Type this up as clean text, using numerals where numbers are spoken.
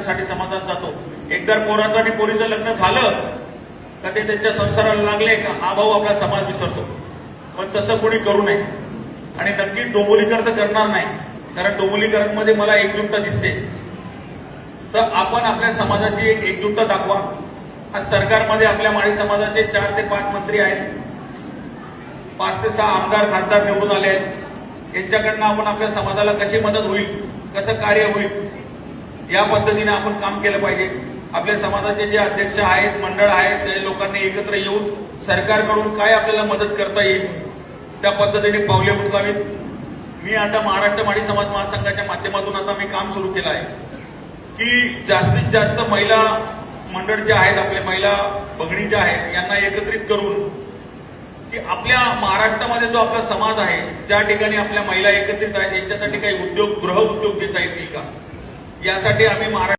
लग्नासाठी समाजात जातो. एकदा पोराचं आणि पोरीचं लग्न झालं का ते त्यांच्या संसाराला लागले का हा भाऊ आपला समाज विसरतो. पण तसं कोणी करू नये आणि नक्की डोंबोलीकर तर करणार नाही, कारण डोंबोलीकरांमध्ये मला एकजुटता दिसते. तर आपण आपल्या समाजाची एक एकजुटता दाखवा. आज सरकारमध्ये आपल्या माळी समाजाचे 4 ते 5 मंत्री आहेत, 5 ते 6 आमदार खासदार निवडून आले आहेत. यांच्याकडनं आपण आपल्या समाजाला कशी मदत होईल, कसं कार्य होईल या पद्धतीने आपण काम केलं पाहिजे. आपल्या समाजाचे जे अध्यक्ष आहेत, मंडळ आहेत, ते लोकांनी एकत्र येऊन सरकारकडून काय आपल्याला मदत करता येईल त्या पद्धतीने पावले उचलावीत. मी आता महाराष्ट्र माळी समाज महासंघाच्या माध्यमातून आता मी काम सुरू केलं आहे की जास्तीत जास्त महिला मंडळ जे आहेत, आपले महिला भगिनी ज्या आहेत, यांना एकत्रित करून की आपल्या महाराष्ट्रामध्ये जो आपला समाज आहे, ज्या ठिकाणी आपल्या महिला एकत्रित आहेत, यांच्यासाठी काही उद्योग, गृह उद्योग देता येतील का, यासाठी आम्ही महाराष्ट्र